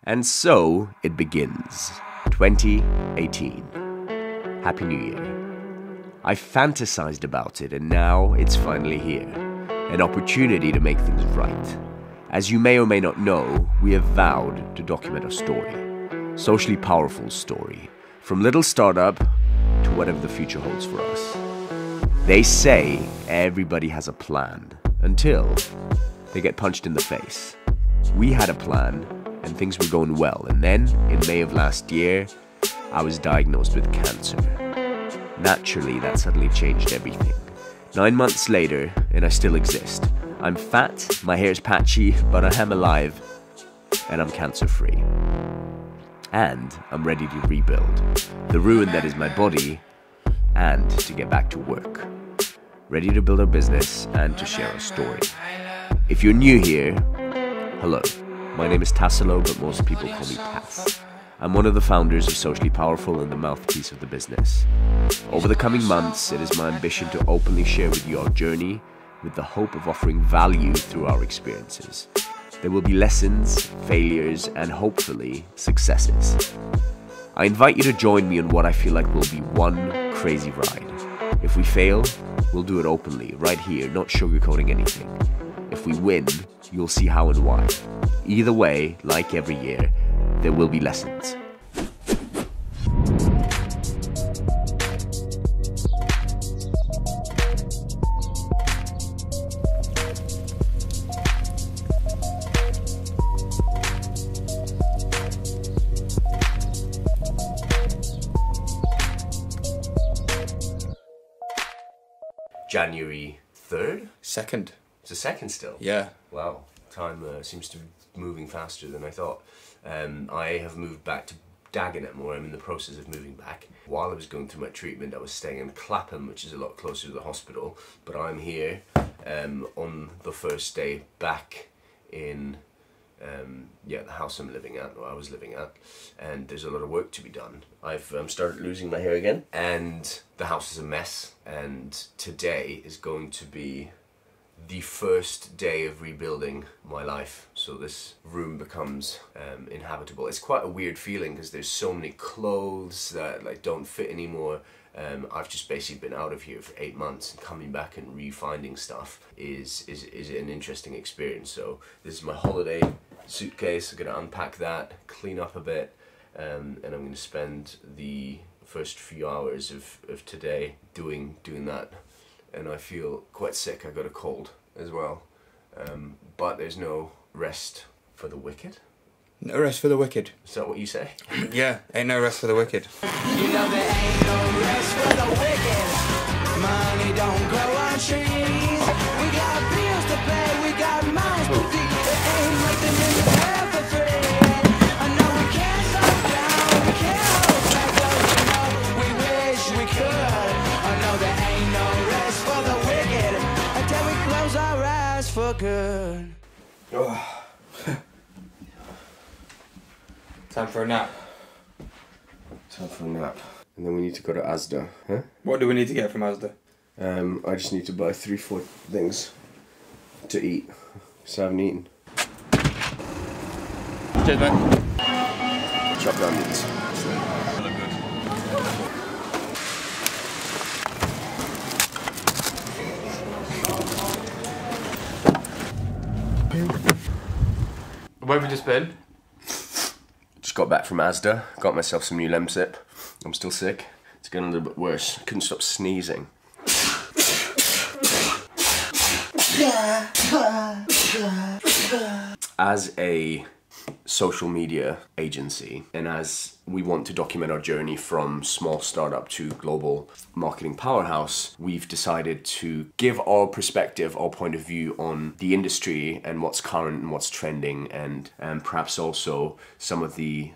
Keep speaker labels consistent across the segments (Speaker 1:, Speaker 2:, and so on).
Speaker 1: And so it begins. 2018. Happy New Year. I fantasized about it and now it's finally here. An opportunity to make things right. As you may or may not know, we have vowed to document our story. Socially powerful story. From little startup to whatever the future holds for us. They say everybody has a plan until they get punched in the face. We had a plan and things were going well, and then in May of last year I was diagnosed with cancer. Naturally, that suddenly changed everything. 9 months later and I still exist. I'm fat, my hair's patchy, but I am alive and I'm cancer free. And I'm ready to rebuild the ruin that is my body and to get back to work. Ready to build our business and to share our story. If you're new here, hello. My name is Tassilo, but most people call me Tass. I'm one of the founders of Socially Powerful and the mouthpiece of the business. Over the coming months, it is my ambition to openly share with you our journey with the hope of offering value through our experiences. There will be lessons, failures, and hopefully successes. I invite you to join me on what I feel like will be one crazy ride. If we fail, we'll do it openly, right here, not sugarcoating anything. If we win, you'll see how and why. Either way, like every year, there will be lessons. January 3rd?
Speaker 2: 2nd.
Speaker 1: It's the 2nd still?
Speaker 2: Yeah.
Speaker 1: Wow, time seems to be moving faster than I thought. I have moved back to Dagenham, or I'm in the process of moving back. While I was going through my treatment, I was staying in Clapham, which is a lot closer to the hospital, but I'm here on the first day back in the house I'm living at, or I was living at, and there's a lot of work to be done. I've started losing my hair again, and the house is a mess, and today is going to be the first day of rebuilding my life, so this room becomes inhabitable. It's quite a weird feeling because there's so many clothes that like don't fit anymore. I've just basically been out of here for 8 months, and coming back and re-finding stuff is an interesting experience. So this is my holiday suitcase. I'm going to unpack that, clean up a bit, and I'm going to spend the first few hours of today doing that. And I feel quite sick. I got a cold as well, but there's no rest for the wicked.
Speaker 2: No rest for the wicked.
Speaker 1: Is that what you say?
Speaker 2: Yeah, ain't no rest for the wicked.
Speaker 3: You know there ain't no rest for the wicked. Money don't grow on trees. We got bills to pay, we got mouths to feed. There ain't nothing in the world for free. I know we can't slow down, we can't hold back, though you know we wish we could. I know there ain't no rest for the wicked until we close our eyes for good.
Speaker 2: Oh. Time for a nap.
Speaker 1: Time for a nap. And then we need to go to Asda, huh?
Speaker 2: What do we need to get from Asda?
Speaker 1: I just need to buy 3-4 things to eat, because I haven't eaten.
Speaker 2: Cheers, mate.
Speaker 1: Chopped onions.
Speaker 2: Where have we just been?
Speaker 1: Just got back from Asda, got myself some new Lemsip. I'm still sick. It's getting a little bit worse. Couldn't stop sneezing. As a social media agency, and as we want to document our journey from small startup to global marketing powerhouse, we've decided to give our perspective, our point of view on the industry and what's current and what's trending, and perhaps also some of the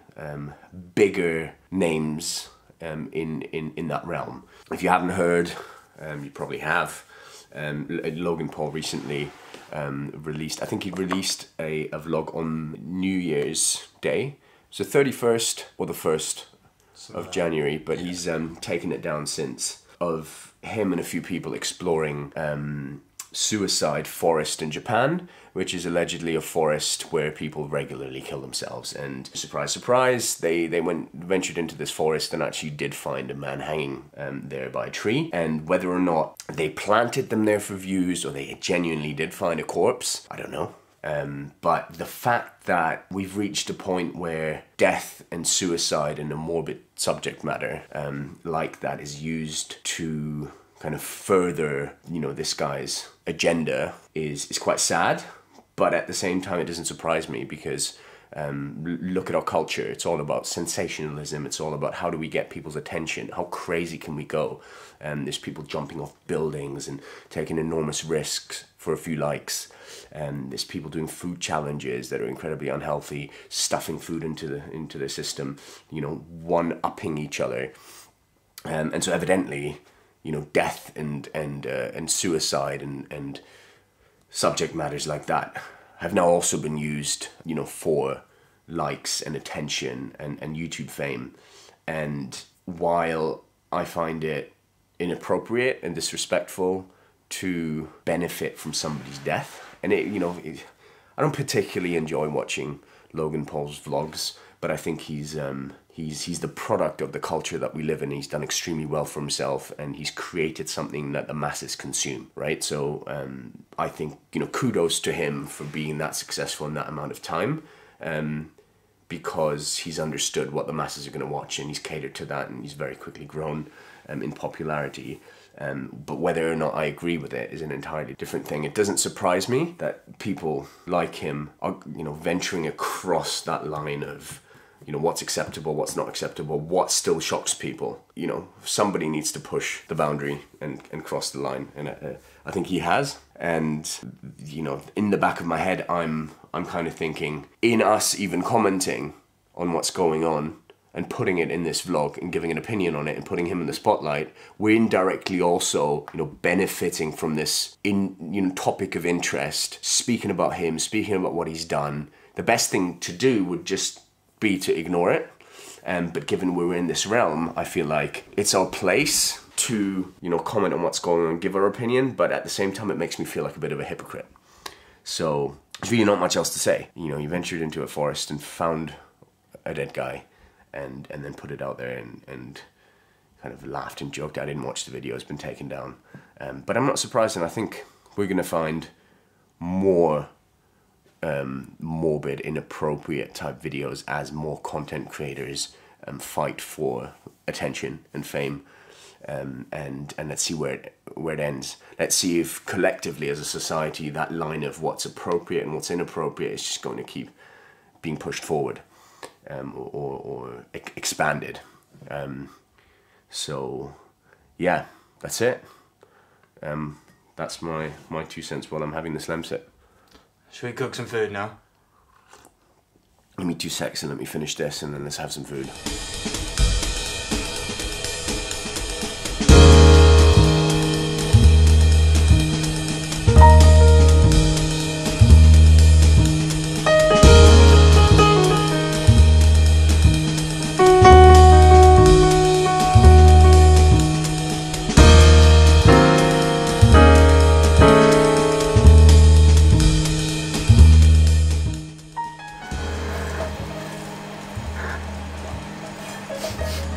Speaker 1: bigger names in that realm. If you haven't heard, you probably have. Logan Paul recently released, I think he released a vlog on New Year's Day. So 31st or the 1st of January, but he's taken it down since, of him and a few people exploring suicide forest in Japan, which is allegedly a forest where people regularly kill themselves. And surprise, surprise, they ventured into this forest and actually did find a man hanging there by a tree. And whether or not they planted them there for views or they genuinely did find a corpse, I don't know. But the fact that we've reached a point where death and suicide and a morbid subject matter like that is used to kind of further, you know, this guy's agenda is quite sad. But at the same time, it doesn't surprise me because look at our culture. It's all about sensationalism. It's all about how do we get people's attention? How crazy can we go? There's people jumping off buildings and taking enormous risks for a few likes. There's people doing food challenges that are incredibly unhealthy, stuffing food into the system, you know, one-upping each other. And so evidently, you know, death and suicide and subject matters like that have now also been used, you know, for likes and attention and YouTube fame. And while I find it inappropriate and disrespectful to benefit from somebody's death, and I don't particularly enjoy watching Logan Paul's vlogs, but I think he's the product of the culture that we live in. He's done extremely well for himself, and he's created something that the masses consume, right? So I think, you know, kudos to him for being that successful in that amount of time, because he's understood what the masses are going to watch, and he's catered to that, and he's very quickly grown in popularity. But whether or not I agree with it is an entirely different thing. It doesn't surprise me that people like him are, you know, venturing across that line of, you know, what's acceptable, what's not acceptable, what still shocks people. You know, somebody needs to push the boundary and cross the line, and I think he has. And, you know, in the back of my head, I'm kind of thinking, in us even commenting on what's going on and putting it in this vlog and giving an opinion on it and putting him in the spotlight, we're indirectly also, you know, benefiting from this topic of interest, speaking about him, speaking about what he's done. The best thing to do would just be to ignore it. But given we're in this realm, I feel like it's our place to, you know, comment on what's going on, give our opinion, but at the same time, it makes me feel like a bit of a hypocrite. So there's really not much else to say. You know, you ventured into a forest and found a dead guy, and then put it out there and kind of laughed and joked. I didn't watch the video, it's been taken down. But I'm not surprised, and I think we're gonna find more morbid, inappropriate type videos as more content creators fight for attention and fame. And let's see where it ends. Let's see if collectively as a society that line of what's appropriate and what's inappropriate is just going to keep being pushed forward. Or expanded. So yeah, that's it. That's my 2 cents while I'm having this lemsip.
Speaker 2: Should we cook some food now?
Speaker 1: Give me 2 seconds and let me finish this, and then let's have some food.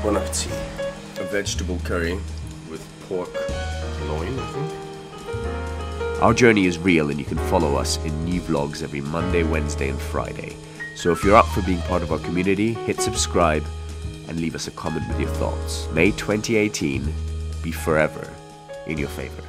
Speaker 1: Bon appetit. A vegetable curry with pork loin, I think. Our journey is real, and you can follow us in new vlogs every Monday, Wednesday and Friday. So if you're up for being part of our community, hit subscribe and leave us a comment with your thoughts. May 2018 be forever in your favor.